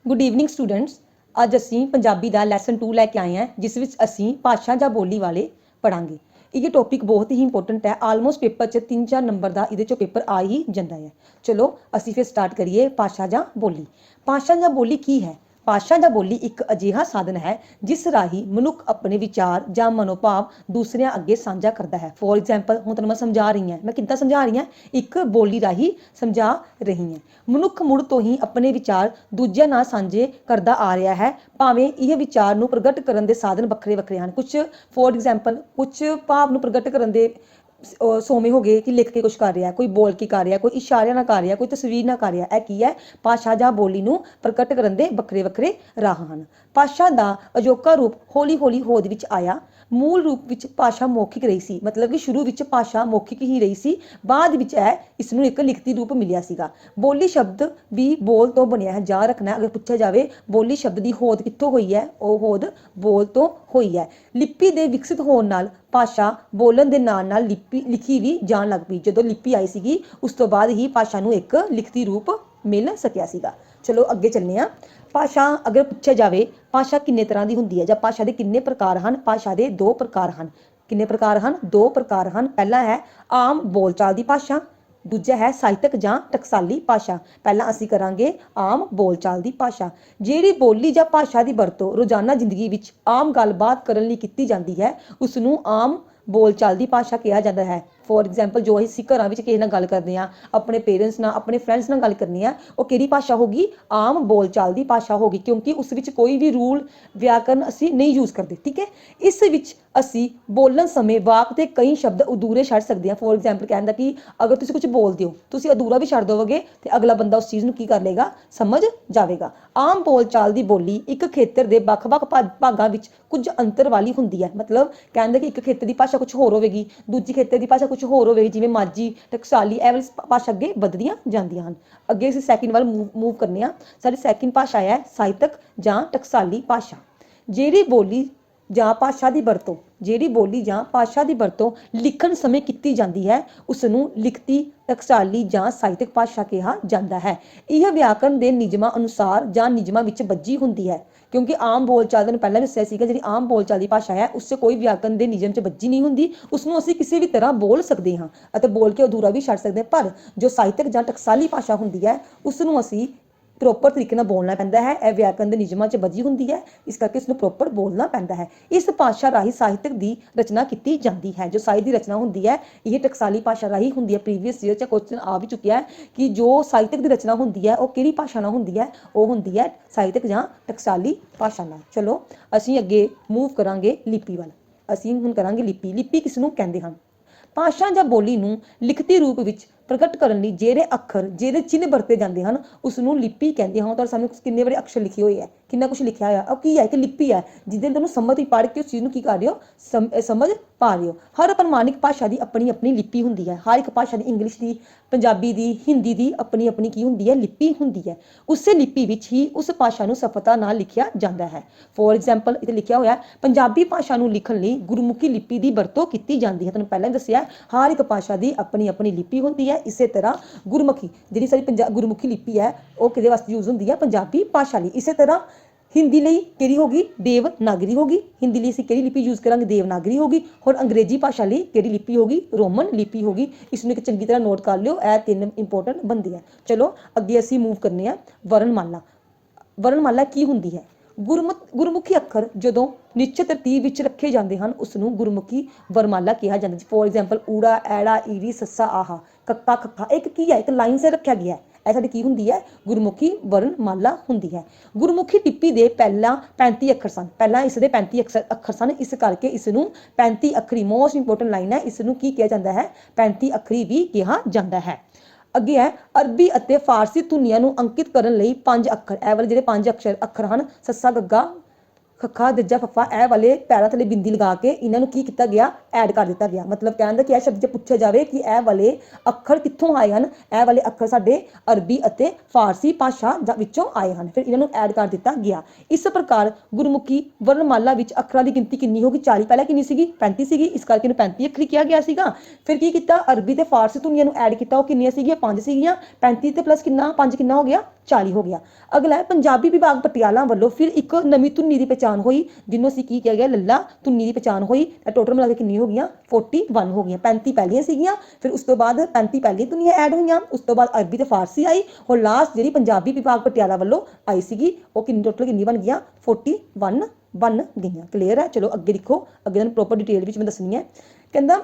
Good evening students. ਅੱਜ ਅਸੀਂ ਪੰਜਾਬੀ ਦਾ lesson 2 ਲੈ ਕੇ ਆਏ ਹਾਂ, ਜਿਸ ਵਿੱਚ ਅਸੀਂ ਭਾਸ਼ਾ ਜਾਂ ਬੋਲੀ ਵਾਲੇ ਪੜਾਂਗੇ। ਇਹ ਟੌਪਿਕ ਬਹੁਤ ਹੀ ਇੰਪੋਰਟੈਂਟ ਹੈ। ਆਲਮੋਸਟ ਪੇਪਰ 'ਚ 3-4 ਨੰਬਰ ਦਾ ਇਹਦੇ 'ਚੋਂ ਪੇਪਰ ਆ ਹੀ ਜਾਂਦਾ ਹੈ। ਚਲੋ ਅਸੀਂ ਫਿਰ ਸਟਾਰਟ ਕਰੀਏ। ਭਾਸ਼ਾ ਜਾਂ ਬੋਲੀ। ਭਾਸ਼ਾ ਜਾਂ ਬੋਲੀ ਕੀ ਹੈ? ਭਾਸ਼ਾ ਜਾਂ ਬੋਲੀ ਇੱਕ ਅਜਿਹਾ ਸਾਧਨ ਹੈ ਜਿਸ ਰਾਹੀਂ ਮਨੁੱਖ ਆਪਣੇ ਵਿਚਾਰ ਜਾਂ ਮਨੋਭਾਵ ਦੂਸਰਿਆਂ ਅੱਗੇ ਸਾਂਝਾ ਕਰਦਾ ਹੈ। ਫੋਰ ਐਗਜ਼ਾਮਪਲ, ਹੁਣ ਤੁਹਾਨੂੰ ਮੈਂ ਸਮਝਾ ਰਹੀ ਹਾਂ। ਮੈਂ ਕਿੱਦਾਂ ਸਮਝਾ ਰਹੀ ਹਾਂ? ਇੱਕ ਬੋਲੀ ਰਾਹੀਂ ਸਮਝਾ ਰਹੀ ਹਾਂ। ਮਨੁੱਖ ਮੁੱਢ ਤੋਂ ਹੀ ਆਪਣੇ ਵਿਚਾਰ ਦੂਜਿਆਂ ਨਾਲ ਸਾਂਝੇ ਕਰਦਾ ਆ ਰਿਹਾ ਹੈ, ਭਾਵੇਂ ਇਹ ਵਿਚਾਰ ਨੂੰ ਪ੍ਰਗਟ ਕਰਨ ਦੇ ਸਾਧਨ ਵੱਖਰੇ ਵੱਖਰੇ ਹਨ। ਕੁਝ ਫੋਰ ਐਗਜ਼ਾਮਪਲ, ਕੁਝ ਭਾਵ ਨੂੰ ਪ੍ਰਗਟ ਕਰਨ ਦੇ ਸੋਮੇ ਹੋ ਗਏ ਕਿ ਲਿਖ ਕੇ ਕੁਝ ਕਰ ਰਿਹਾ, ਕੋਈ ਬੋਲ ਕੇ ਕਰ ਰਿਹਾ, ਕੋਈ ਇਸ਼ਾਰਿਆਂ ਨਾਲ ਕਰ ਰਿਹਾ, ਕੋਈ ਤਸਵੀਰ ਨਾਲ ਕਰ ਰਿਹਾ। ਇਹ ਕੀ ਹੈ? ਭਾਸ਼ਾ ਜਾਂ ਬੋਲੀ ਨੂੰ ਪ੍ਰਗਟ ਕਰਨ ਦੇ ਵੱਖਰੇ ਵੱਖਰੇ ਰਾਹ ਹਨ। ਭਾਸ਼ਾ ਦਾ ਅਜੋਕਾ ਰੂਪ ਹੌਲੀ ਹੌਲੀ ਹੋਂਦ ਵਿੱਚ ਆਇਆ। ਮੂਲ ਰੂਪ ਵਿੱਚ ਭਾਸ਼ਾ ਮੌਖਿਕ ਰਹੀ ਸੀ, ਮਤਲਬ ਕਿ ਸ਼ੁਰੂ ਵਿੱਚ ਭਾਸ਼ਾ ਮੌਖਿਕ ਹੀ ਰਹੀ ਸੀ, ਬਾਅਦ ਵਿੱਚ ਇਸ ਨੂੰ ਇੱਕ ਲਿਖਤੀ ਰੂਪ ਮਿਲਿਆ ਸੀਗਾ। ਬੋਲੀ ਸ਼ਬਦ ਵੀ ਬੋਲ ਤੋਂ ਬਣਿਆ ਹੈ। ਯਾਦ ਰੱਖਣਾ, ਅਗਰ ਪੁੱਛਿਆ ਜਾਵੇ ਬੋਲੀ ਸ਼ਬਦ ਦੀ ਹੋਂਦ ਕਿੱਥੋਂ ਹੋਈ ਹੈ, ਉਹ ਹੋਂਦ ਬੋਲ ਤੋਂ ਹੋਈ ਹੈ। ਲਿਪੀ ਦੇ ਵਿਕਸਿਤ ਹੋਣ ਨਾਲ ਭਾਸ਼ਾ ਬੋਲਣ ਦੇ ਨਾਲ ਨਾਲ ਲਿਖੀ ਵੀ ਜਾਣ ਲੱਗ ਪਈ। ਜਦੋਂ ਲਿਪੀ ਆਈ ਸੀਗੀ, ਉਸ ਤੋਂ ਬਾਅਦ ਹੀ ਭਾਸ਼ਾ ਨੂੰ ਇੱਕ ਲਿਖਤੀ ਰੂਪ ਮਿਲ ਸਕਿਆ ਸੀਗਾ। ਚਲੋ ਅੱਗੇ ਚੱਲਦੇ ਹਾਂ। ਭਾਸ਼ਾ ਅਗਰ ਪੁੱਛਿਆ ਜਾਵੇ, ਭਾਸ਼ਾ ਕਿੰਨੇ ਤਰ੍ਹਾਂ ਦੀ ਹੁੰਦੀ ਹੈ ਜਾਂ ਭਾਸ਼ਾ ਦੇ ਕਿੰਨੇ ਪ੍ਰਕਾਰ ਹਨ? ਭਾਸ਼ਾ ਦੇ 2 ਪ੍ਰਕਾਰ ਹਨ। ਕਿੰਨੇ ਪ੍ਰਕਾਰ ਹਨ? 2 ਪ੍ਰਕਾਰ ਹਨ। ਪਹਿਲਾ ਹੈ ਆਮ ਬੋਲਚਾਲ ਦੀ ਭਾਸ਼ਾ, ਦੂਜਾ ਹੈ ਸਾਹਿਤਕ ਜਾਂ ਟਕਸਾਲੀ ਭਾਸ਼ਾ। ਪਹਿਲਾਂ ਅਸੀਂ ਕਰਾਂਗੇ ਆਮ ਬੋਲਚਾਲ ਦੀ ਭਾਸ਼ਾ। ਜਿਹੜੀ ਬੋਲੀ ਜਾਂ ਭਾਸ਼ਾ ਦੀ ਵਰਤੋਂ ਰੋਜ਼ਾਨਾ ਜ਼ਿੰਦਗੀ ਵਿੱਚ ਆਮ ਗੱਲਬਾਤ ਕਰਨ ਲਈ ਕੀਤੀ ਜਾਂਦੀ ਹੈ, ਉਸ ਨੂੰ ਆਮ ਬੋਲਚਾਲ ਦੀ ਭਾਸ਼ਾ ਕਿਹਾ ਜਾਂਦਾ ਹੈ। ਫੋਰ ਐਗਜ਼ਾਮਪਲ, ਜੋ ਅਸੀਂ ਘਰਾਂ ਵਿੱਚ ਕਿਸੇ ਨਾਲ ਗੱਲ ਕਰਦੇ ਹਾਂ, ਆਪਣੇ ਪੇਰੈਂਟਸ ਨਾਲ, ਆਪਣੇ ਫਰੈਂਡਸ ਨਾਲ ਗੱਲ ਕਰਨੀ ਆ, ਉਹ ਕਿਹੜੀ ਭਾਸ਼ਾ ਹੋਗੀ? ਆਮ ਬੋਲਚਾਲ ਦੀ ਭਾਸ਼ਾ ਹੋਗੀ, ਕਿਉਂਕਿ ਉਸ ਵਿੱਚ ਕੋਈ ਵੀ ਰੂਲ ਵਿਆਕਰਨ ਅਸੀਂ ਨਹੀਂ ਯੂਜ਼ ਕਰਦੇ। ਠੀਕ ਹੈ। ਇਸ ਵਿੱਚ ਅਸੀਂ ਬੋਲਣ ਸਮੇਂ ਵਾਕ ਦੇ ਕਈ ਸ਼ਬਦ ਅਧੂਰੇ ਛੱਡ ਸਕਦੇ ਹਾਂ। ਫੋਰ ਐਗਜ਼ਾਮਪਲ, ਕਹਿੰਦਾ ਕਿ ਅਗਰ ਤੁਸੀਂ ਕੁਝ ਬੋਲਦੇ ਹੋ, ਤੁਸੀਂ ਅਧੂਰਾ ਵੀ ਛੱਡ ਦੋਗੇ ਤੇ ਅਗਲਾ ਬੰਦਾ ਉਸ ਚੀਜ਼ ਨੂੰ ਕੀ ਕਰ ਲੇਗਾ? ਸਮਝ ਜਾਵੇਗਾ। ਆਮ ਬੋਲਚਾਲ ਦੀ ਬੋਲੀ ਇੱਕ ਖੇਤਰ ਦੇ ਵੱਖ-ਵੱਖ ਭਾਗਾਂ ਵਿੱਚ ਕੁਝ ਅੰਤਰ ਵਾਲੀ ਹੁੰਦੀ ਹੈ। ਮਤਲਬ ਕਹਿੰਦਾ ਕਿ ਇੱਕ ਖੇਤਰ ਦੀ ਭਾਸ਼ਾ ਕੁਝ ਹੋਰ ਹੋਵੇਗੀ, ਦੂਜੀ ਖੇਤਰ ਦੀ ਭਾਸ਼ਾ ਕੁਝ ਹੋਰ ਹੋਵੇਗੀ, ਜਿਵੇਂ ਮਾਝੀ, ਟਕਸਾਲੀ, ਇਹ ਵਾਲੀ ਭਾਸ਼ਾ ਅੱਗੇ ਵੱਧਦੀਆਂ ਜਾਂਦੀਆਂ ਹਨ। ਅੱਗੇ ਅਸੀਂ ਸੈਕਿੰਡ ਵੱਲ ਮੂਵ ਕਰਨੇ ਆ। ਸਾਡੀ ਸੈਕਿੰਡ ਭਾਸ਼ਾ ਹੈ ਸਾਹਿਤਕ ਜਾਂ ਟਕਸਾਲੀ ਭਾਸ਼ਾ। ਜਿਹੜੀ ਬੋਲੀ ਜਾਂ ਭਾਸ਼ਾ ਦੀ ਵਰਤੋਂ ਲਿਖਣ ਸਮੇਂ ਕੀਤੀ ਜਾਂਦੀ ਹੈ, ਉਸ ਨੂੰ ਲਿਖਤੀ, ਟਕਸਾਲੀ ਜਾਂ ਸਾਹਿਤਕ ਭਾਸ਼ਾ ਕਿਹਾ ਜਾਂਦਾ ਹੈ। ਇਹ ਵਿਆਕਰਨ ਦੇ ਨਿਯਮਾਂ ਅਨੁਸਾਰ ਜਾਂ ਨਿਯਮਾਂ ਵਿੱਚ ਬੱਝੀ ਹੁੰਦੀ ਹੈ, ਕਿਉਂਕਿ ਆਮ ਬੋਲਚਾਲ ਨੂੰ ਪਹਿਲਾਂ ਵੀ ਦੱਸਿਆ ਸੀਗਾ, ਜਿਹੜੀ ਆਮ ਬੋਲਚਾਲ ਦੀ ਭਾਸ਼ਾ ਹੈ ਉਸ 'ਚ ਕੋਈ ਵਿਆਕਰਨ ਦੇ ਨਿਯਮ 'ਚ ਬੱਝੀ ਨਹੀਂ ਹੁੰਦੀ। ਉਸ ਨੂੰ ਅਸੀਂ ਕਿਸੇ ਵੀ ਤਰ੍ਹਾਂ ਬੋਲ ਸਕਦੇ ਹਾਂ ਅਤੇ ਬੋਲ ਕੇ ਅਧੂਰਾ ਵੀ ਛੱਡ ਸਕਦੇ ਹਾਂ। ਪਰ ਜੋ ਸਾਹਿਤਕ ਜਾਂ ਟਕਸਾਲੀ ਭਾਸ਼ਾ ਹੁੰਦੀ ਹੈ, ਉਸ ਨੂੰ ਅਸੀਂ ਪ੍ਰੋਪਰ ਤਰੀਕੇ ਨਾਲ ਬੋਲਣਾ ਪੈਂਦਾ ਹੈ। ਇਹ ਵਿਆਕਰਨ ਦੇ ਨਿਯਮਾਂ 'ਚ ਬੱਝੀ ਹੁੰਦੀ ਹੈ, ਇਸ ਕਰਕੇ ਇਸ ਨੂੰ ਪ੍ਰੋਪਰ ਬੋਲਣਾ ਪੈਂਦਾ ਹੈ। ਇਸ ਭਾਸ਼ਾ ਰਾਹੀਂ ਸਾਹਿਤਕ ਦੀ ਰਚਨਾ ਕੀਤੀ ਜਾਂਦੀ ਹੈ। ਜੋ ਸਾਹਿਤ ਦੀ ਰਚਨਾ ਹੁੰਦੀ ਹੈ, ਇਹ ਟਕਸਾਲੀ ਭਾਸ਼ਾ ਰਾਹੀਂ ਹੁੰਦੀ ਹੈ। ਪ੍ਰੀਵੀਅਸ ਈਅਰ 'ਚ ਕੁਐਸਚਨ ਆ ਵੀ ਚੁੱਕਿਆ ਹੈ ਕਿ ਜੋ ਸਾਹਿਤਕ ਦੀ ਰਚਨਾ ਹੁੰਦੀ ਹੈ, ਉਹ ਕਿਹੜੀ ਭਾਸ਼ਾ ਨਾਲ ਹੁੰਦੀ ਹੈ? ਉਹ ਹੁੰਦੀ ਹੈ ਸਾਹਿਤਕ ਜਾਂ ਟਕਸਾਲੀ ਭਾਸ਼ਾ ਨਾਲ। ਚਲੋ ਅਸੀਂ ਅੱਗੇ ਮੂਵ ਕਰਾਂਗੇ ਲਿਪੀ ਵੱਲ। ਅਸੀਂ ਹੁਣ ਕਰਾਂਗੇ ਲਿਪੀ। ਲਿਪੀ ਕਿਸ ਨੂੰ ਕਹਿੰਦੇ ਹਨ? ਭਾਸ਼ਾ ਜਾਂ ਬੋਲੀ ਨੂੰ ਲਿਖਤੀ ਰੂਪ ਵਿੱਚ ਪ੍ਰਗਟ ਕਰਨ ਲਈ ਜਿਹੜੇ ਅੱਖਰ, ਜਿਹੜੇ ਚਿੰਨ੍ਹ ਵਰਤੇ ਜਾਂਦੇ ਹਨ, ਉਸ ਨੂੰ ਲਿਪੀ ਕਹਿੰਦੇ ਹਨ। ਤਾਂ ਸਾਨੂੰ ਕਿੰਨੇ ਬੜੇ ਅਕਸ਼ਰ ਲਿਖੇ ਹੋਏ ਹੈ, ਕਿੰਨਾ ਕੁਝ ਲਿਖਿਆ ਹੋਇਆ। ਉਹ ਕੀ ਹੈ? ਇੱਕ ਲਿਪੀ ਹੈ, ਜਿਹਦੇ ਤੁਹਾਨੂੰ ਸਮਝ ਹੀ ਪੜ੍ਹ ਕੇ ਉਸ ਚੀਜ਼ ਨੂੰ ਕੀ ਕਰ ਰਹੇ ਹੋ? ਸਮਝ ਪਾ ਰਹੇ ਹੋ। ਹਰ ਪ੍ਰਮਾਣਿਕ ਭਾਸ਼ਾ ਦੀ ਆਪਣੀ ਆਪਣੀ ਲਿਪੀ ਹੁੰਦੀ ਹੈ। ਹਰ ਇੱਕ ਭਾਸ਼ਾ ਦੀ, ਇੰਗਲਿਸ਼ ਦੀ, ਪੰਜਾਬੀ ਦੀ, ਹਿੰਦੀ ਦੀ ਆਪਣੀ ਆਪਣੀ ਕੀ ਹੁੰਦੀ ਹੈ? ਲਿਪੀ ਹੁੰਦੀ ਹੈ। ਉਸੇ ਲਿਪੀ ਵਿੱਚ ਹੀ ਉਸ ਭਾਸ਼ਾ ਨੂੰ ਸਫਲਤਾ ਨਾਲ ਲਿਖਿਆ ਜਾਂਦਾ ਹੈ। ਫੋਰ ਐਗਜ਼ਾਮਪਲ, ਇੱਥੇ ਲਿਖਿਆ ਹੋਇਆ ਪੰਜਾਬੀ ਭਾਸ਼ਾ ਨੂੰ ਲਿਖਣ ਲਈ ਗੁਰਮੁਖੀ ਲਿਪੀ ਦੀ ਵਰਤੋਂ ਕੀਤੀ ਜਾਂਦੀ ਹੈ। ਤੁਹਾਨੂੰ ਪਹਿਲਾਂ ਹੀ ਦੱਸਿਆ, ਹਰ ਇੱਕ ਭਾਸ਼ਾ ਦੀ ਆਪਣੀ ਆਪਣੀ ਲਿਪੀ ਹੁੰਦੀ ਹੈ। ਇਸੇ ਤਰ੍ਹਾਂ ਗੁਰਮੁਖੀ, ਜਿਹੜੀ ਸਾਡੀ ਗੁਰਮੁਖੀ ਲਿਪੀ ਹੈ, ਉਹ ਕਿਹਦੇ ਵਾਸਤੇ ਯੂਜ਼ ਹੁੰਦੀ ਹੈ? ਪੰਜਾਬੀ ਭਾਸ਼ਾ ਲਈ। ਇਸੇ ਤਰ੍ਹਾਂ ਹਿੰਦੀ ਲਈ ਕਿਹੜੀ ਹੋਗੀ? ਦੇਵਨਾਗਰੀ ਹੋਗੀ। ਹਿੰਦੀ ਲਈ ਅਸੀਂ ਕਿਹੜੀ ਲਿਪੀ ਯੂਜ਼ ਕਰਾਂਗੇ? ਦੇਵਨਾਗਰੀ ਹੋਗੀ। ਹੁਣ ਅੰਗਰੇਜ਼ੀ ਭਾਸ਼ਾ ਲਈ ਕਿਹੜੀ ਲਿਪੀ ਹੋਗੀ? ਰੋਮਨ ਲਿਪੀ ਹੋਗੀ। ਇਸ ਨੂੰ ਇੱਕ ਚੰਗੀ ਤਰ੍ਹਾਂ ਨੋਟ ਕਰ ਲਿਓ, ਇਹ 3 ਇੰਪੋਰਟੈਂਟ ਬਣਦੀ ਹੈ। ਚਲੋ ਅੱਗੇ ਅਸੀਂ ਮੂਵ ਕਰਨੇ ਆ ਵਰਣਮਾਲਾ। ਵਰਣਮਾਲਾ ਕੀ ਹੁੰਦੀ ਹੈ? ਗੁਰਮੁਖੀ ਅੱਖਰ ਜਦੋਂ ਨਿਸ਼ਚਿਤ ਤਰਤੀਬ ਵਿੱਚ ਰੱਖੇ ਜਾਂਦੇ ਹਨ, ਉਸ ਨੂੰ ਗੁਰਮੁਖੀ ਵਰਣਮਾਲਾ ਕਿਹਾ ਜਾਂਦਾ ਹੈ। ਫੋਰ ਐਗਜ਼ਾਮਪਲ, ਊੜਾ, ਐੜਾ, ਈੜੀ, ਸੱਸਾ, ਆਹਾ, ਕੱਕਾ, ਖੱਖਾ। ਇੱਕ ਕੀ ਹੈ? ਇੱਕ ਲਾਈਨ ਸੇ ਰੱਖਿਆ ਗਿਆ ਹੈ। ਇਹ ਸਾਡੀ ਕੀ ਹੁੰਦੀ ਹੈ? ਗੁਰਮੁਖੀ ਵਰਣਮਾਲਾ ਹੁੰਦੀ ਹੈ। ਗੁਰਮੁਖੀ ਲਿਪੀ ਦੇ ਪਹਿਲਾਂ 35 ਅੱਖਰ ਸਨ। ਪਹਿਲਾਂ ਇਸ ਦੇ 35 ਅੱਖਰ ਸਨ, ਇਸ ਕਰਕੇ ਇਸ ਨੂੰ 35 ਅੱਖਰੀ, ਮੋਸਟ ਇੰਪੋਰਟੈਂਟ ਲਾਈਨ ਹੈ, ਇਸ ਨੂੰ ਕੀ ਕਿਹਾ ਜਾਂਦਾ ਹੈ? 35 ਅੱਖਰੀ ਵੀ ਕਿਹਾ ਜਾਂਦਾ ਹੈ। ਅੱਗੇ ਹੈ ਅਰਬੀ ਅਤੇ ਫਾਰਸੀ ਧੁਨੀਆਂ ਨੂੰ ਅੰਕਿਤ ਕਰਨ ਲਈ 5 ਅੱਖਰ। ਇਹ ਵਾਲੇ ਜਿਹੜੇ 5 ਅੱਖਰ ਹਨ, ਸੱਸਾ, ਗੱਗਾ, ਖੱਖਾ, ਦੱਜਾ, ਫੱਫਾ, ਇਹ ਵਾਲੇ ਪੈਰਾਂ ਥੱਲੇ ਬਿੰਦੀ ਲਗਾ ਕੇ ਇਹਨਾਂ ਨੂੰ ਕੀ ਕੀਤਾ ਗਿਆ? ਐਡ ਕਰ ਦਿੱਤਾ ਗਿਆ। ਮਤਲਬ ਕਹਿੰਦਾ ਕਿ ਇਹ ਸ਼ਬਦ ਜੇ ਪੁੱਛਿਆ ਜਾਵੇ ਕਿ ਇਹ ਵਾਲੇ ਅੱਖਰ ਕਿੱਥੋਂ ਆਏ ਹਨ, ਇਹ ਵਾਲੇ ਅੱਖਰ ਸਾਡੇ ਅਰਬੀ ਅਤੇ ਫਾਰਸੀ ਭਾਸ਼ਾ ਵਿੱਚੋਂ ਆਏ ਹਨ, ਫਿਰ ਇਹਨਾਂ ਨੂੰ ਐਡ ਕਰ ਦਿੱਤਾ ਗਿਆ। ਇਸ ਪ੍ਰਕਾਰ ਗੁਰਮੁਖੀ ਵਰਣਮਾਲਾ ਵਿੱਚ ਅੱਖਰਾਂ ਦੀ ਗਿਣਤੀ ਕਿੰਨੀ ਹੋਗੀ? 40। ਪਹਿਲਾਂ ਕਿੰਨੀ ਸੀਗੀ? 35 ਸੀਗੀ, ਇਸ ਕਰਕੇ ਇਹਨੂੰ 35 ਅੱਖਰੀ ਕਿਹਾ ਗਿਆ ਸੀਗਾ। ਫਿਰ ਕੀ ਕੀਤਾ? ਅਰਬੀ ਤੇ ਫਾਰਸੀ ਧੁਨੀਆਂ ਨੂੰ ਐਡ ਕੀਤਾ, ਉਹ ਕਿੰਨੀਆਂ ਸੀਗੀਆਂ? 5 ਸੀਗੀਆਂ। 35 ਤੇ ਪਲੱਸ ਕਿੰਨਾ? 5 ਕਿੰਨਾ ਹੋ ਗਿਆ? 40 ਹੋ ਗਿਆ। ਅਗਲਾ ਹੈ ਪੰਜਾਬੀ ਵਿਭਾਗ ਪਟਿਆਲਾ ਵੱਲੋਂ ਫਿਰ ਇੱਕ ਨਵੀਂ ਧੁਨੀ ਦੀ ਪਛਾਣ ਹੋਈ, ਜਿਹਨੂੰ ਅਸੀਂ ਕੀ ਕਿਹਾ ਗਿਆ, ਲੱਲਾ ਧੁਨੀ ਦੀ ਪਛਾਣ ਹੋਈ। ਟੋਟਲ ਮਿਲਾ ਕੇ ਕਿੰਨੀ ਹੋ ਗਈਆਂ, 41 ਹੋ ਗਈਆਂ। 35 ਪਹਿਲੀਆਂ ਸੀਗੀਆਂ, ਫਿਰ ਉਸ ਤੋਂ ਬਾਅਦ 35 ਪਹਿਲੀਆਂ ਧੁਨੀਆਂ ਐਡ ਹੋਈਆਂ, ਉਸ ਤੋਂ ਬਾਅਦ ਅਰਬੀ ਤੇ ਫਾਰਸੀ ਆਈ, ਔਰ ਲਾਸਟ ਜਿਹੜੀ ਪੰਜਾਬੀ ਵਿਭਾਗ ਪਟਿਆਲਾ ਵੱਲੋਂ ਆਈ ਸੀਗੀ ਉਹ ਕਿੰਨੀ ਟੋਟਲ ਕਿੰਨੀ ਬਣ ਗਈਆਂ, 41 ਬਣ ਗਈਆਂ। ਕਲੀਅਰ ਹੈ। ਚਲੋ ਅੱਗੇ ਦੇਖੋ, ਅੱਗੇ ਤੁਹਾਨੂੰ ਪ੍ਰੋਪਰ ਡਿਟੇਲ ਵਿੱਚ ਮੈਂ ਦੱਸਣੀ ਹੈ। ਕਹਿੰਦਾ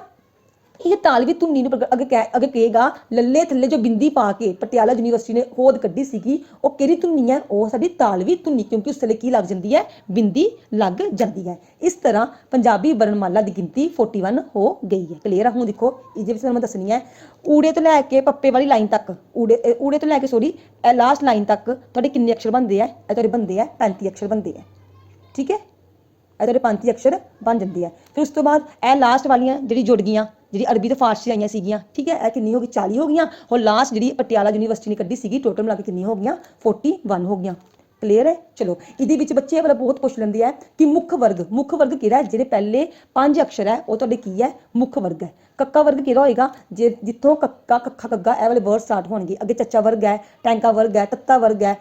ਇਹ ਤਾਲਵੀ ਧੁਨੀ ਨੂੰ ਅੱਗੇ ਕਹੇਗਾ, ਲੱਲੇ ਥੱਲੇ ਜੋ ਬਿੰਦੀ ਪਾ ਕੇ ਪਟਿਆਲਾ ਯੂਨੀਵਰਸਿਟੀ ਨੇ ਹੋਂਦ ਕੱਢੀ ਸੀਗੀ, ਉਹ ਕਿਹੜੀ ਧੁਨੀ ਹੈ, ਉਹ ਸਾਡੀ ਤਾਲਵੀ ਧੁਨੀ, ਕਿਉਂਕਿ ਉਸ ਥੱਲੇ ਕੀ ਲੱਗ ਜਾਂਦੀ ਹੈ, ਬਿੰਦੀ ਲੱਗ ਜਾਂਦੀ ਹੈ। ਇਸ ਤਰ੍ਹਾਂ ਪੰਜਾਬੀ ਵਰਣਮਾਲਾ ਦੀ ਗਿਣਤੀ 41 ਹੋ ਗਈ ਹੈ। ਕਲੀਅਰ ਹੈ। ਹੁਣ ਦੇਖੋ ਇਹਦੇ ਵਿੱਚ ਮੈਂ ਦੱਸਣੀ ਹੈ, ਊੜੇ ਤੋਂ ਲੈ ਕੇ ਪੱਪੇ ਵਾਲੀ ਲਾਈਨ ਤੱਕ, ਊੜੇ ਤੋਂ ਲੈ ਕੇ ਸੋਰੀ ਲਾਸਟ ਲਾਈਨ ਤੱਕ ਤੁਹਾਡੇ ਕਿੰਨੇ ਅਕਸ਼ਰ ਬਣਦੇ ਆ, ਇਹ ਤੁਹਾਡੇ ਬਣਦੇ ਆ 35 ਅਕਸ਼ਰ ਬਣਦੇ ਆ। ਠੀਕ ਹੈ, ਇਹ ਤੁਹਾਡੇ 35 ਅਕਸ਼ਰ ਬਣ ਜਾਂਦੇ ਆ। ਫਿਰ ਉਸ ਤੋਂ ਬਾਅਦ ਇਹ ਲਾਸਟ ਵਾਲੀਆਂ ਜਿਹੜੀ ਜੁੜ ਗਈਆਂ, ਜਿਹੜੀ ਅਰਬੀ ਤੇ ਫਾਰਸੀ ਆਈਆਂ ਸੀਗੀਆਂ, ਠੀਕ ਹੈ, ਇਹ ਕਿੰਨੀ ਹੋ ਗਈ, 40 ਹੋ ਗਈਆਂ। ਹੋਰ ਲਾਸਟ ਜਿਹੜੀ ਪਟਿਆਲਾ ਯੂਨੀਵਰਸਿਟੀ ਨੇ ਕੱਢੀ ਸੀਗੀ, ਟੋਟਲ ਮਿਲਾ ਕੇ ਕਿੰਨੀ ਹੋ ਗਈਆਂ, 41 ਹੋ ਗਈਆਂ। ਕਲੀਅਰ ਹੈ। ਚਲੋ ਇਹਦੇ ਵਿੱਚ ਬੱਚੇ ਵਾਲਾ ਬਹੁਤ ਪੁੱਛ ਲੈਂਦੇ ਆ ਕਿ ਮੁੱਖ ਵਰਗ ਕਿਹੜਾ ਹੈ, ਜਿਹੜੇ ਪਹਿਲੇ 5 ਅਕਸ਼ਰ ਹੈ ਉਹ ਤੁਹਾਡੇ ਕੀ ਹੈ, ਮੁੱਖ ਵਰਗ ਹੈ। ਕੱਕਾ ਵਰਗ ਕਿਹੜਾ ਹੋਏਗਾ, ਜੇ ਜਿੱਥੋਂ ਕੱਕਾ ਕੱਖਾ ਕੱਗਾ ਇਹ ਵਾਲੇ ਵਰਡ ਸਟਾਰਟ ਹੋਣਗੇ। ਅੱਗੇ ਚੱਚਾ ਵਰਗ ਹੈ, ਟੈਂਕਾ ਵਰਗ ਹੈ, ਤੱਤਾ ਵਰਗ ਹੈ,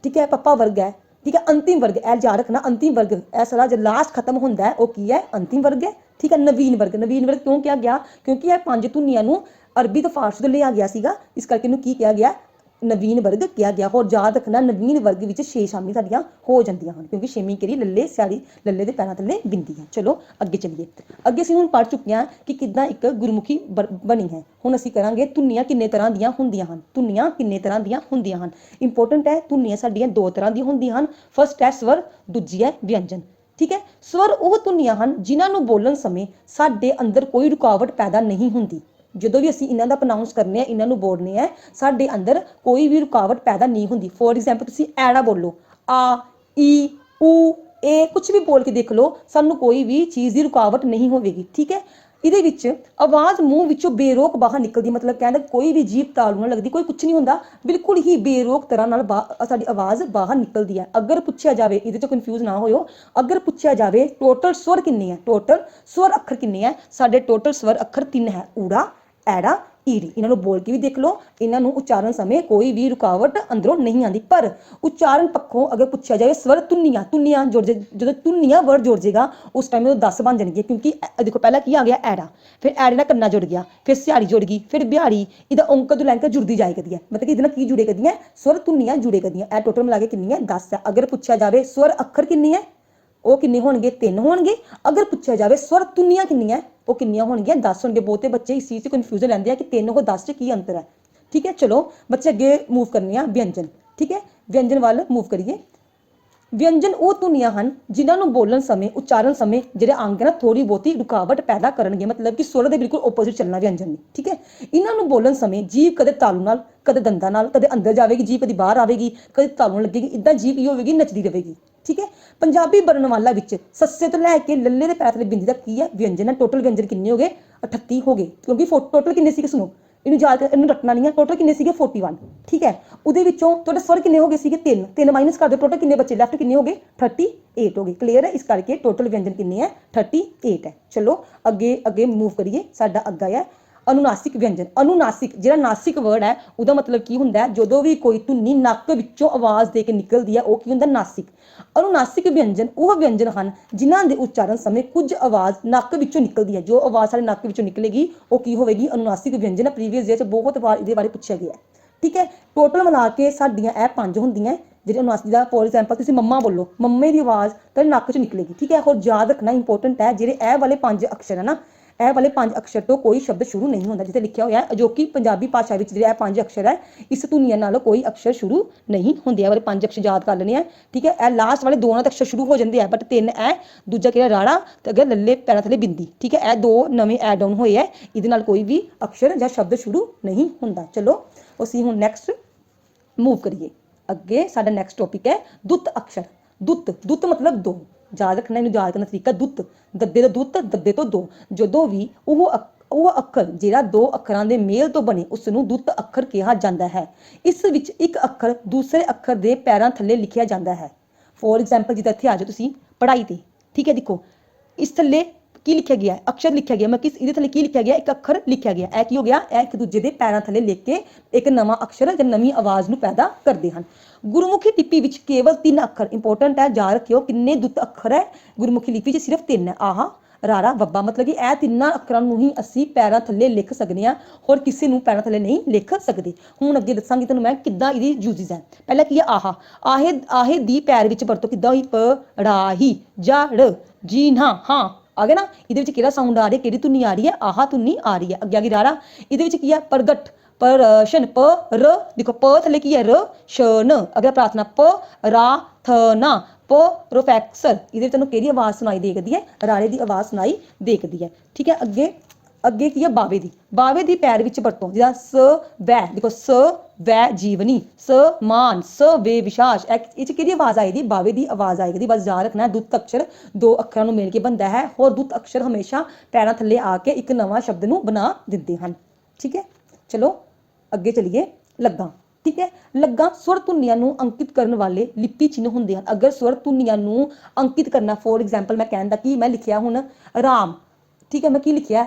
ਠੀਕ ਹੈ, ਪੱਪਾ ਵਰਗ ਹੈ, ਠੀਕ ਹੈ। ਅੰਤਿਮ ਵਰਗ ਇਹ ਯਾਦ ਰੱਖਣਾ, ਅੰਤਿਮ ਵਰਗ ਇਹ ਸਾਰਾ ਜੋ ਲਾਸਟ ਖਤਮ ਹੁੰਦਾ ਹੈ ਉਹ ਕੀ ਹੈ, ਅੰਤਿਮ ਵਰਗ ਹੈ। ਠੀਕ ਹੈ। ਨਵੀਨ ਵਰਗ ਕਿਉਂ ਕਿਹਾ ਗਿਆ, ਕਿਉਂਕਿ ਇਹ 5 ਧੁਨੀਆਂ ਨੂੰ ਅਰਬੀ ਤੋਂ ਫਾਰਸੀ ਤੋਂ ਲਿਆ ਗਿਆ ਸੀਗਾ, ਇਸ ਕਰਕੇ ਇਹਨੂੰ ਕੀ ਕਿਹਾ ਗਿਆ, ਨਵੀਨ ਵਰਗ ਕਿਹਾ ਗਿਆ। ਹੋਰ ਯਾਦ ਰੱਖਣਾ, ਨਵੀਨ ਵਰਗ ਵਿੱਚ 6 ਸ਼ਾਮਿਲ ਸਾਡੀਆਂ ਹੋ ਜਾਂਦੀਆਂ ਹਨ, ਕਿਉਂਕਿ ਛੇਵੀਂ ਕਿਹੜੀ, ਲੱਲੇ ਸਿਆੜੀ, ਲੱਲੇ ਦੇ ਪੈਰਾਂ ਥੱਲੇ ਬਿੰਦੀ ਹੈ। ਚਲੋ ਅੱਗੇ ਚੱਲੀਏ। ਅੱਗੇ ਅਸੀਂ ਹੁਣ ਪੜ੍ਹ ਚੁੱਕੇ ਹਾਂ ਕਿ ਕਿੱਦਾਂ ਇੱਕ ਗੁਰਮੁਖੀ ਬਣੀ ਹੈ। ਹੁਣ ਅਸੀਂ ਕਰਾਂਗੇ ਧੁਨੀਆਂ ਕਿੰਨੇ ਤਰ੍ਹਾਂ ਦੀਆਂ ਹੁੰਦੀਆਂ ਹਨ, ਧੁਨੀਆਂ ਕਿੰਨੇ ਤਰ੍ਹਾਂ ਦੀਆਂ ਹੁੰਦੀਆਂ ਹਨ। ਇੰਪੋਰਟੈਂਟ ਹੈ, ਧੁਨੀਆਂ ਸਾਡੀਆਂ 2 ਤਰ੍ਹਾਂ ਦੀਆਂ ਹੁੰਦੀਆਂ ਹਨ। ਫਸਟ ਹੈ ਸਵਰ, ਦੂਜੀ ਹੈ ਵਿਅੰਜਨ। ਠੀਕ ਹੈ। ਸਵਰ ਉਹ ਧੁਨੀਆਂ ਹਨ ਜਿਨ੍ਹਾਂ ਨੂੰ ਬੋਲਣ ਸਮੇਂ ਸਾਡੇ ਅੰਦਰ ਕੋਈ ਰੁਕਾਵਟ ਪੈਦਾ ਨਹੀਂ ਹੁੰਦੀ। ਜਦੋਂ ਵੀ ਅਸੀਂ ਇਹਨਾਂ ਦਾ ਪ੍ਰੋਨਾਊਂਸ ਕਰਨੇ ਆ, ਇਹਨਾਂ ਨੂੰ ਬੋਲਨੇ ਆ, ਸਾਡੇ ਅੰਦਰ ਕੋਈ ਵੀ ਰੁਕਾਵਟ ਪੈਦਾ ਨਹੀਂ ਹੁੰਦੀ। ਫੋਰ ਐਗਜ਼ਾਮਪਲ ਤੁਸੀਂ ਐੜਾ ਬੋਲੋ, ਆ, ਈ, ਊ, ਏ, ਕੁਝ ਵੀ ਬੋਲ ਕੇ ਦੇਖ ਲਓ, ਸਾਨੂੰ ਕੋਈ ਵੀ ਚੀਜ਼ ਦੀ ਰੁਕਾਵਟ ਨਹੀਂ ਹੋਵੇਗੀ। ਠੀਕ ਹੈ। ਇਹਦੇ ਵਿੱਚ ਆਵਾਜ਼ ਮੂੰਹ ਵਿੱਚੋਂ ਬੇਰੋਕ ਬਾਹਰ ਨਿਕਲਦੀ, ਮਤਲਬ ਕਹਿੰਦਾ ਕੋਈ ਵੀ ਜੀਭ ਤਾਲੂ ਨਾ ਲੱਗਦੀ, ਕੋਈ ਕੁਝ ਨਹੀਂ ਹੁੰਦਾ, ਬਿਲਕੁਲ ਹੀ ਬੇਰੋਕ ਤਰ੍ਹਾਂ ਨਾਲ ਸਾਡੀ ਆਵਾਜ਼ ਬਾਹਰ ਨਿਕਲਦੀ ਹੈ। ਅਗਰ ਪੁੱਛਿਆ ਜਾਵੇ, ਇਹਦੇ ਤੋਂ ਕਨਫਿਊਜ਼ ਨਾ ਹੋਇਓ, ਅਗਰ ਪੁੱਛਿਆ ਜਾਵੇ ਟੋਟਲ ਸਵਰ ਕਿੰਨੇ ਹੈ, ਟੋਟਲ ਸਵਰ ਅੱਖਰ ਕਿੰਨੇ ਹੈ, ਸਾਡੇ ਟੋਟਲ ਸਵਰ ਅੱਖਰ 3 ਹੈ, ਊੜਾ, ਐੜਾ, ਈੜੀ। ਇਹਨਾਂ ਨੂੰ ਬੋਲ ਕੇ ਵੀ ਦੇਖ ਲਓ, ਇਹਨਾਂ ਨੂੰ ਉਚਾਰਨ ਸਮੇਂ ਕੋਈ ਵੀ ਰੁਕਾਵਟ ਅੰਦਰੋਂ ਨਹੀਂ ਆਉਂਦੀ। ਪਰ ਉਚਾਰਨ ਪੱਖੋਂ ਅਗਰ ਪੁੱਛਿਆ ਜਾਵੇ ਸਵਰ ਧੁਨੀਆਂ ਜੁੜ ਜੇ, ਜਦੋਂ ਧੁਨੀਆਂ ਵਰਡ ਜੁੜ ਜਾਏਗਾ ਉਸ ਟਾਈਮ ਉਹ 10 ਬਣ ਜਾਣਗੇ, ਕਿਉਂਕਿ ਦੇਖੋ ਪਹਿਲਾਂ ਕੀ ਆ ਗਿਆ, ਐੜਾ, ਫਿਰ ਐੜੇ ਨਾਲ ਕੰਨਾ ਜੁੜ ਗਿਆ, ਫਿਰ ਸਿਹਾਰੀ ਜੁੜ ਗਈ, ਫਿਰ ਬਿਹਾਰੀ, ਇਹਦਾ ਔਂਕੜ ਤੋਂ ਲੈਂਕ ਜੁੜਦੀ ਜਾਏ ਕਰਦੀ ਹੈ, ਮਤਲਬ ਕਿ ਇਹਦੇ ਨਾਲ ਕੀ ਜੁੜੇ ਕਰਦੀਆਂ, ਸਵਰ ਧੁਨੀਆਂ ਜੁੜੇ ਕਰਦੀਆਂ। ਇਹ ਟੋਟਲ ਮਿਲਾ ਕੇ ਕਿੰਨੀ ਹੈ, 10 ਹੈ। ਅਗਰ ਪੁੱਛਿਆ ਜਾਵੇ ਸਵਰ ਅੱਖਰ ਕਿੰਨੀ ਹੈ, ਉਹ ਕਿੰਨੇ ਹੋਣਗੇ, 3 ਹੋਣਗੇ। ਅਗਰ ਪੁੱਛਿਆ ਜਾਵੇ ਸਵਰ ਧੁਨੀਆਂ ਕਿੰਨੀਆਂ, ਉਹ ਕਿੰਨੀਆਂ ਹੋਣਗੀਆਂ, 10 ਹੋਣਗੇ। ਬਹੁਤੇ ਬੱਚੇ ਇਸ ਚੀਜ਼ 'ਚ ਕਨਫਿਊਜ਼ਨ ਲੈਂਦੇ ਆ ਕਿ 3 ਹੋ 10 'ਚ ਕੀ ਅੰਤਰ ਹੈ। ਠੀਕ ਹੈ। ਚਲੋ ਬੱਚੇ ਅੱਗੇ ਮੂਵ ਕਰਨੇ ਆ ਵਿਅੰਜਨ। ਠੀਕ ਹੈ। ਵਿਅੰਜਨ ਵੱਲ ਮੂਵ ਕਰੀਏ। ਵਿਅੰਜਨ ਉਹ ਧੁਨੀਆਂ ਹਨ ਜਿਨ੍ਹਾਂ ਨੂੰ ਬੋਲਣ ਸਮੇਂ, ਉਚਾਰਨ ਸਮੇਂ ਜਿਹੜੇ ਅੰਗ ਨਾ ਥੋੜੀ ਬਹੁਤੀ ਰੁਕਾਵਟ ਪੈਦਾ ਕਰਨਗੇ, ਮਤਲਬ ਕਿ ਸੁਰ ਦੇ ਬਿਲਕੁਲ ਆਪੋਜ਼ਿਟ ਚੱਲਣਾ ਵਿਅੰਜਨ ਨੇ। ਠੀਕ ਹੈ। ਇਹਨਾਂ ਨੂੰ ਬੋਲਣ ਸਮੇਂ ਜੀਭ ਕਦੇ ਤਾਲੂ ਨਾਲ, ਕਦੇ ਦੰਦਾਂ ਨਾਲ, ਕਦੇ ਅੰਦਰ ਜਾਵੇਗੀ ਜੀਭ, ਕਦੀ ਬਾਹਰ ਆਵੇਗੀ, ਕਦੇ ਤਾਲੂ ਨਾਲ ਲੱਗੇਗੀ, ਇਦਾਂ ਜੀਭ ਕੀ ਹੋਵੇਗੀ, ਨੱਚਦੀ ਰਹੇਗੀ। ਠੀਕ ਹੈ। ਪੰਜਾਬੀ ਵਰਣਮਾਲਾ ਵਿੱਚ ਸੱਸੇ ਤੋਂ ਲੈ ਕੇ ਲੱਲੇ ਦੇ ਪੈਰ ਥੱਲੇ ਬਿੰਦੀ ਤੱਕ ਕੀ ਹੈ, ਵਿਅੰਜਨ ਹੈ। ਟੋਟਲ ਵਿਅੰਜਨ ਕਿੰਨੇ ਹੋ ਗਏ, 38 ਹੋ ਗਏ, ਕਿਉਂਕਿ ਟੋਟਲ ਕਿੰਨੇ ਸੀਗੇ, ਸੁਣੋ ਇਹਨੂੰ ਯਾਦ, ਇਹਨੂੰ ਰੱਟਣਾ ਨਹੀਂ ਹੈ। ਟੋਟਲ ਕਿੰਨੇ ਸੀਗੇ, 41। ਠੀਕ ਹੈ। ਉਹਦੇ ਵਿੱਚੋਂ ਤੁਹਾਡੇ ਸਵਰ ਕਿੰਨੇ ਹੋ ਗਏ ਸੀਗੇ, 3 ਮਾਈਨਸ ਕਰ ਦਿਓ, ਟੋਟਲ ਕਿੰਨੇ ਬੱਚੇ ਲੈਫਟ, ਕਿੰਨੇ ਹੋ ਗਏ, 38 ਹੋ ਗਏ। ਕਲੀਅਰ ਹੈ। ਇਸ ਕਰਕੇ ਟੋਟਲ ਵਿਅੰਜਨ ਕਿੰਨੇ ਹੈ, 38 ਹੈ। ਚਲੋ ਅੱਗੇ ਮੂਵ ਕਰੀਏ। ਸਾਡਾ ਅੱਗਾ ਹੈ ਅਨੁਨਾਸਿਕ ਵਿਅੰਜਨ। ਅਨੁਨਾਸਿਕ, ਜਿਹੜਾ ਨਾਸਿਕ ਵਰਡ ਹੈ ਉਹਦਾ ਮਤਲਬ ਕੀ ਹੁੰਦਾ ਹੈ, ਜਦੋਂ ਵੀ ਕੋਈ ਧੁਨੀ ਨੱਕ ਵਿੱਚੋਂ ਆਵਾਜ਼ ਦੇ ਕੇ ਨਿਕਲਦੀ ਹੈ ਉਹ ਕੀ ਹੁੰਦਾ, ਨਾਸਿਕ। ਅਨੁਨਾਸਿਕ ਵਿਅੰਜਨ ਉਹ ਵਿਅੰਜਨ ਹਨ ਜਿਨ੍ਹਾਂ ਦੇ ਉਚਾਰਨ ਸਮੇਂ ਕੁਝ ਆਵਾਜ਼ ਨੱਕ ਵਿੱਚੋਂ ਨਿਕਲਦੀ ਹੈ। ਜੋ ਆਵਾਜ਼ ਸਾਡੇ ਨੱਕ ਵਿੱਚੋਂ ਨਿਕਲੇਗੀ ਉਹ ਕੀ ਹੋਵੇਗੀ, ਅਨੁਨਾਸਿਕ ਵਿਅੰਜਨ। ਪ੍ਰੀਵੀਅਸ ਡੇ 'ਚ ਬਹੁਤ ਵਾਰ ਇਹਦੇ ਬਾਰੇ ਪੁੱਛਿਆ ਗਿਆ। ਠੀਕ ਹੈ। ਟੋਟਲ ਮਿਲਾ ਕੇ ਸਾਡੀਆਂ ਇਹ 5 ਹੁੰਦੀਆਂ ਜਿਹੜੇ ਅਨੁਨਾਸਿਕ ਦਾ। ਫੋਰ ਐਗਜ਼ਾਮਪਲ ਤੁਸੀਂ ਮੰਮਾ ਬੋਲੋ, ਮੰਮੇ ਦੀ ਆਵਾਜ਼ ਤੁਹਾਡੇ ਨੱਕ 'ਚ ਨਿਕਲੇਗੀ। ਠੀਕ ਹੈ। ਹੋਰ ਯਾਦ ਰੱਖਣਾ ਇੰਪੋਰਟੈਂਟ ਹੈ, ਜਿਹੜੇ ਇਹ ਵਾਲੇ 5 ਅਕਸ਼ਰ ਹੈ ਨਾ, ਇਹ ਵਾਲੇ 5 ਅਕਸ਼ਰ ਤੋਂ ਕੋਈ ਸ਼ਬਦ ਸ਼ੁਰੂ ਨਹੀਂ ਹੁੰਦਾ, ਜਿੱਥੇ ਲਿਖਿਆ ਹੋਇਆ ਹੈ ਅਜੋਕੀ ਪੰਜਾਬੀ ਭਾਸ਼ਾ ਵਿੱਚ ਜਿਹੜੇ ਇਹ 5 ਅਕਸ਼ਰ ਹੈ, ਇਸ ਧੁਨੀਆਂ ਨਾਲ ਕੋਈ ਅਕਸ਼ਰ ਸ਼ੁਰੂ ਨਹੀਂ ਹੁੰਦੇ। ਇਹ ਵਾਲੇ 5 ਅਕਸ਼ਰ ਯਾਦ ਕਰ ਲੈਣੇ ਆ। ਠੀਕ ਹੈ। ਇਹ ਲਾਸਟ ਵਾਲੇ 2 ਨਾਲ ਅਕਸ਼ਰ ਸ਼ੁਰੂ ਹੋ ਜਾਂਦੇ ਆ, ਬਟ 3 ਹੈ, ਦੂਜਾ ਕਿਹੜਾ ਰਾੜਾ, ਤੇ ਅੱਗੇ ਲੱਲੇ ਪੈਰਾਂ ਥੱਲੇ ਬਿੰਦੀ। ਠੀਕ ਹੈ। ਇਹ 2 ਨਵੇਂ ਐਡ ਆਨ ਹੋਏ ਹੈ, ਇਹਦੇ ਨਾਲ ਕੋਈ ਵੀ ਅਕਸ਼ਰ ਜਾਂ ਸ਼ਬਦ ਸ਼ੁਰੂ ਨਹੀਂ ਹੁੰਦਾ। ਚਲੋ ਅਸੀਂ ਹੁਣ ਨੈਕਸਟ ਮੂਵ ਕਰੀਏ। ਅੱਗੇ ਸਾਡਾ ਨੈਕਸਟ ਟੌਪਿਕ ਹੈ ਦੁੱਤ ਅਕਸ਼ਰ। ਦੁੱਤ ਮਤਲਬ 2। ਯਾਦ ਰੱਖਣਾ, ਇਹਨੂੰ ਯਾਦ ਕਰਨ ਦਾ ਤਰੀਕਾ, ਦੁੱਤ, ਦੱਦੇ ਦਾ ਦੁੱਤ, ਦੱਦੇ ਤੋਂ 2। ਜਦੋਂ ਵੀ ਉਹ ਅੱਖਰ ਜਿਹੜਾ 2 ਅੱਖਰਾਂ ਦੇ ਮੇਲ ਤੋਂ ਬਣੇ ਉਸ ਨੂੰ ਦੁੱਤ ਅੱਖਰ ਕਿਹਾ ਜਾਂਦਾ ਹੈ। ਇਸ ਵਿੱਚ ਇੱਕ ਅੱਖਰ ਦੂਸਰੇ ਅੱਖਰ ਦੇ ਪੈਰਾਂ ਥੱਲੇ ਲਿਖਿਆ ਜਾਂਦਾ ਹੈ। ਫੋਰ ਐਗਜ਼ਾਮਪਲ ਜਿੱਦਾਂ ਇੱਥੇ ਆ ਜਾਓ ਤੁਸੀਂ ਪੜ੍ਹਾਈ ਤੇ। ਠੀਕ ਹੈ। ਦੇਖੋ ਇਸ ਥੱਲੇ ਕੀ ਲਿਖਿਆ ਗਿਆ ਹੈ, ਅਕਸ਼ਰ ਲਿਖਿਆ ਗਿਆ, ਮੈਂ ਕਿਸ ਇਹਦੇ ਥੱਲੇ ਕੀ ਲਿਖਿਆ ਗਿਆ, ਇੱਕ ਅੱਖਰ ਲਿਖਿਆ ਗਿਆ। ਇਹ ਕੀ ਹੋ ਗਿਆ, ਇਹ ਇੱਕ ਦੂਜੇ ਦੇ ਪੈਰਾਂ ਥੱਲੇ ਲਿਖ ਕੇ ਇੱਕ ਨਵਾਂ ਅਕਸ਼ਰ ਜਾਂ ਨਵੀਂ ਆਵਾਜ਼ ਨੂੰ ਪੈਦਾ ਕਰਦੇ ਹਨ। ਗੁਰਮੁਖੀ ਲਿਪੀ ਵਿੱਚ ਕੇਵਲ 3 ਅੱਖਰ ਇੰਪੋਰਟੈਂਟ ਹੈ, ਯਾਦ ਰੱਖਿਓ ਕਿੰਨੇ ਦੁੱਤ ਅੱਖਰ ਹੈ ਗੁਰਮੁਖੀ ਲਿਪੀ 'ਚ, ਸਿਰਫ 3 ਹੈ, ਆਹਾ ਰਾਰਾ ਵੱਬਾ, ਮਤਲਬ ਕਿ ਇਹ ਤਿੰਨਾਂ ਅੱਖਰਾਂ ਨੂੰ ਹੀ ਅਸੀਂ ਪੈਰਾਂ ਥੱਲੇ ਲਿਖ ਸਕਦੇ ਹਾਂ, ਹੋਰ ਕਿਸੇ ਨੂੰ ਪੈਰਾਂ ਥੱਲੇ ਨਹੀਂ ਲਿਖ ਸਕਦੇ। ਹੁਣ ਅੱਗੇ ਦੱਸਾਂਗੀ ਤੁਹਾਨੂੰ ਮੈਂ ਕਿੱਦਾਂ ਇਹਦੀ ਯੂਜ਼ਿਸ ਹੈ। ਪਹਿਲਾਂ ਕੀ ਹੈ, ਆਹਾ, ਆਹੇ ਦੀ ਪੈਰ ਵਿੱਚ ਵਰਤੋਂ ਕਿੱਦਾਂ ਹੋਈ, ਪੜਾਹੀ, ਜੜ, ਜੀ ਨਾ, ਹਾਂ ਆ ਗਿਆ ਨਾ। ਇਹਦੇ ਵਿੱਚ ਕਿਹੜਾ ਸਾਊਂਡ ਆ ਰਿਹਾ, ਕਿਹੜੀ ਧੁਨੀ ਆ ਰਹੀ ਹੈ, ਆਹਾ ਧੁਨੀ ਆ ਰਹੀ ਹੈ। ਅੱਗੇ ਰਾਰਾ, ਇਹਦੇ ਵਿੱਚ ਕੀ ਹੈ, ਪ੍ਰਗਟ, ਪ੍ਰਸ਼ਨ, ਰ, ਦੇਖੋ ਪ ਥੱਲੇ ਕੀ ਹੈ, ਰ, ਸ਼ਨ, ਅਗਲਾ ਪ੍ਰਾਰਥਨਾ, ਪ੍ਰਾਰਥਨਾ, ਪ੍ਰੋਫੈਸਰ, ਇਹਦੇ ਵਿੱਚ ਤੁਹਾਨੂੰ ਕਿਹੜੀ ਆਵਾਜ਼ ਸੁਣਾਈ ਦੇਖਦੀ ਹੈ, ਰਾਰੇ ਦੀ ਆਵਾਜ਼ ਸੁਣਾਈ ਦੇਖਦੀ ਹੈ। ਠੀਕ ਹੈ, ਅੱਗੇ ਕੀ ਹੈ, ਬਾਵੇ ਦੀ ਪੈਰ ਵਿੱਚ ਵਰਤੋਂ, ਜਿਹਦਾ ਸ ਵੈ, ਦੇਖੋ ਸ ਵੈ ਜੀਵਨੀ, ਸ ਮਾਨ, ਸ ਵੇ ਵਿਸ਼ਾਸ, ਇਹ ਚ ਕਿਹਦੀ ਆਵਾਜ਼ ਆਏਗੀ, ਬਾਵੇ ਦੀ ਆਵਾਜ਼ ਆਏਗੀ। ਬਸ ਯਾਦ ਰੱਖਣਾ ਦੁੱਤ ਅਕਸ਼ਰ 2 ਅੱਖਰਾਂ ਨੂੰ ਮਿਲ ਕੇ ਬਣਦਾ ਹੈ, ਹੋਰ ਦੁੱਤ ਅਕਸ਼ਰ ਹਮੇਸ਼ਾ ਪੈਰਾਂ ਥੱਲੇ ਆ ਕੇ ਇੱਕ ਨਵਾਂ ਸ਼ਬਦ ਨੂੰ ਬਣਾ ਦਿੰਦੇ ਹਨ। ਠੀਕ ਹੈ, ਚਲੋ ਅੱਗੇ ਚਲੀਏ। ਲੱਗਾ, ਠੀਕ ਹੈ, ਲੱਗਾ ਸਵਰ ਧੁਨੀਆਂ ਨੂੰ ਅੰਕਿਤ ਕਰਨ ਵਾਲੇ ਲਿਪੀ ਚਿੰਨ੍ਹ ਹੁੰਦੇ ਹਨ। ਅਗਰ ਸਵਰ ਧੁਨੀਆਂ ਨੂੰ ਅੰਕਿਤ ਕਰਨਾ, ਫੋਰ ਐਗਜ਼ਾਮਪਲ ਮੈਂ ਕਹਿਣ ਦਾ ਕਿ ਮੈਂ ਲਿਖਿਆ ਹੁਣ ਰਾਮ, ਠੀਕ ਹੈ, ਮੈਂ ਕੀ ਲਿਖਿਆ,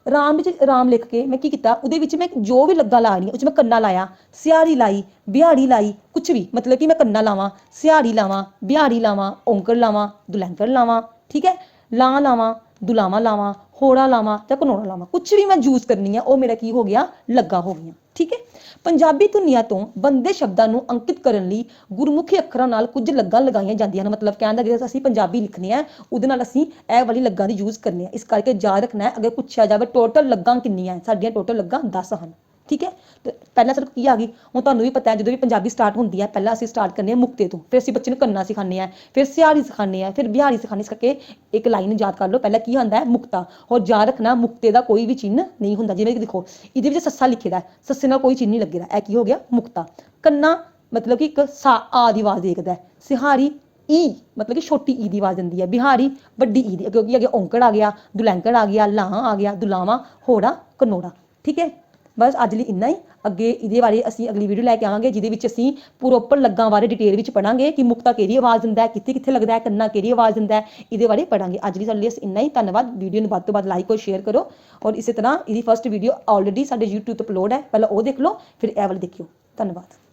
ਰਾਮ ਵਿੱਚ ਰਾਮ ਲਿਖ ਕੇ ਮੈਂ ਕੀ ਕੀਤਾ, ਉਹਦੇ ਵਿੱਚ ਮੈਂ ਜੋ ਵੀ ਲੱਗਾ ਲਾ ਰਹੀ ਹਾਂ, ਉਹ 'ਚ ਮੈਂ ਕੰਨਾ ਲਾਇਆ, ਸਿਹਾਰੀ ਲਾਈ, ਬਿਹਾਰੀ ਲਾਈ, ਕੁਛ ਵੀ, ਮਤਲਬ ਕਿ ਮੈਂ ਕੰਨਾ ਲਾਵਾਂ, ਸਿਹਾਰੀ ਲਾਵਾਂ, ਬਿਹਾਰੀ ਲਾਵਾਂ, ਔਂਕੜ ਲਾਵਾਂ, ਦੁਲੈਂਕੜ ਲਾਵਾਂ, ਠੀਕ ਹੈ, ਲਾਂ ਲਾਵਾਂ, ਦੁਲਾਵਾਂ ਲਾਵਾਂ, ਹੋੜਾ ਲਾਵਾਂ ਜਾਂ ਘਨੌੜਾ ਲਾਵਾਂ, ਕੁਛ ਵੀ ਮੈਂ ਯੂਜ਼ ਕਰਨੀ ਆ, ਉਹ ਮੇਰਾ ਕੀ ਹੋ ਗਿਆ, ਲੱਗਾ ਹੋ ਗਿਆ। ਠੀਕ ਹੈ, ਪੰਜਾਬੀ ਧੁਨੀਆਂ ਤੋਂ ਬਣਦੇ ਸ਼ਬਦਾਂ ਨੂੰ ਅੰਕਿਤ ਕਰਨ ਲਈ ਗੁਰਮੁਖੀ ਅੱਖਰਾਂ ਨਾਲ ਕੁਝ ਲੱਗਾ ਲਗਾਈਆਂ ਜਾਂਦੀਆਂ ਹਨ। ਮਤਲਬ ਕਹਿਣ ਦਾ ਜਿਹੜਾ ਅਸੀਂ ਪੰਜਾਬੀ ਲਿਖਣੀ ਹੈ ਉਹਦੇ ਨਾਲ ਅਸੀਂ ਇਹ ਵਾਲੀ ਲੱਗਾ ਦੀ ਯੂਜ਼ ਕਰਨੀ ਹੈ। ਇਸ ਕਰਕੇ ਯਾਦ ਰੱਖਣਾ ਹੈ, ਅਗਰ ਪੁੱਛਿਆ ਜਾਵੇ ਟੋਟਲ ਲੱਗਾ ਕਿੰਨੀਆਂ, ਸਾਡੀਆਂ ਟੋਟਲ ਲੱਗਾ 10 ਹਨ। ਠੀਕ ਹੈ, ਤੇ ਪਹਿਲਾਂ ਸਿਰਫ ਕੀ ਆ ਗਈ, ਹੁਣ ਤੁਹਾਨੂੰ ਵੀ ਪਤਾ ਹੈ ਜਦੋਂ ਵੀ ਪੰਜਾਬੀ ਸਟਾਰਟ ਹੁੰਦੀ ਹੈ ਪਹਿਲਾਂ ਅਸੀਂ ਸਟਾਰਟ ਕਰਨੇ ਆ ਮੁਕਤੇ ਤੋਂ, ਫਿਰ ਅਸੀਂ ਬੱਚੇ ਨੂੰ ਕੰਨਾ ਸਿਖਾਉਂਦੇ ਆ, ਫਿਰ ਸਿਹਾਰੀ ਸਿਖਾਉਂਦੇ ਆ, ਫਿਰ ਬਿਹਾਰੀ ਸਿਖਾਉਂਦੇ। ਇਸ ਕਰਕੇ ਇੱਕ ਲਾਈਨ ਯਾਦ ਕਰ ਲਓ, ਪਹਿਲਾਂ ਕੀ ਹੁੰਦਾ ਹੈ, ਮੁਕਤਾ। ਹੋਰ ਯਾਦ ਰੱਖਣਾ ਮੁਕਤੇ ਦਾ ਕੋਈ ਵੀ ਚਿੰਨ੍ਹ ਨਹੀਂ ਹੁੰਦਾ, ਜਿਵੇਂ ਕਿ ਦੇਖੋ ਇਹਦੇ ਵਿੱਚ ਸੱਸਾ ਲਿਖੇ ਦਾ, ਸੱਸੇ ਨਾਲ ਕੋਈ ਚਿੰਨ੍ਹ ਨਹੀਂ ਲੱਗੇਦਾ, ਇਹ ਕੀ ਹੋ ਗਿਆ, ਮੁਕਤਾ। ਕੰਨਾ ਮਤਲਬ ਕਿ ਇੱਕ ਆ ਦੀ ਆਵਾਜ਼ ਦੇਖਦਾ ਹੈ, ਸਿਹਾਰੀ ਈ ਮਤਲਬ ਕਿ ਛੋਟੀ ਈ ਦੀ ਆਵਾਜ਼ ਦਿੰਦੀ ਹੈ, ਬਿਹਾਰੀ ਵੱਡੀ ਈ ਦੀ, ਕਿਉਂਕਿ ਅੱਗੇ ਔਂਕੜ ਆ ਗਿਆ, ਦੁਲੈਂਕੜ ਆ ਗਿਆ, ਲਾਹ ਆ ਗਿਆ, ਦੁਲਾਵਾਂ, ਹੋੜਾ, ਘਨੌੜਾ। ਠੀਕ ਹੈ, ਬਸ ਅੱਜ ਲਈ ਇੰਨਾ ਹੀ। ਅੱਗੇ ਇਹਦੇ ਬਾਰੇ ਅਸੀਂ ਅਗਲੀ ਵੀਡੀਓ ਲੈ ਕੇ ਆਵਾਂਗੇ, ਜਿਹਦੇ ਵਿੱਚ ਅਸੀਂ ਪ੍ਰੋਪਰ ਲੱਗਾ ਬਾਰੇ ਡਿਟੇਲ ਵਿੱਚ ਪੜਾਂਗੇ ਕਿ ਮੁਕਤਾ ਕਿਹੜੀ ਆਵਾਜ਼ ਦਿੰਦਾ ਹੈ, ਕਿੱਥੇ ਕਿੱਥੇ ਲੱਗਦਾ ਹੈ, ਕੰਨਾ ਕਿਹੜੀ ਆਵਾਜ਼ ਦਿੰਦਾ ਹੈ, ਇਹਦੇ ਬਾਰੇ ਪੜਾਂਗੇ। ਅੱਜ ਲਈ ਸਾਡੇ ਲਈ ਇੰਨਾ ਹੀ, ਧੰਨਵਾਦ। ਵੀਡੀਓ ਨੂੰ ਵੱਧ ਤੋਂ ਵੱਧ ਲਾਈਕ ਔਰ ਸ਼ੇਅਰ ਕਰੋ, ਔਰ ਇਸੇ ਤਰ੍ਹਾਂ ਇਹਦੀ ਫਸਟ ਵੀਡੀਓ ਆਲਰੇਡੀ ਸਾਡੇ YouTube ਤੇ ਅਪਲੋਡ ਹੈ, ਪਹਿਲਾਂ ਉਹ ਦੇਖ ਲਓ, ਫਿਰ ਇਹ ਵਾਲੀ ਦੇਖਿਓ। ਧੰਨਵਾਦ।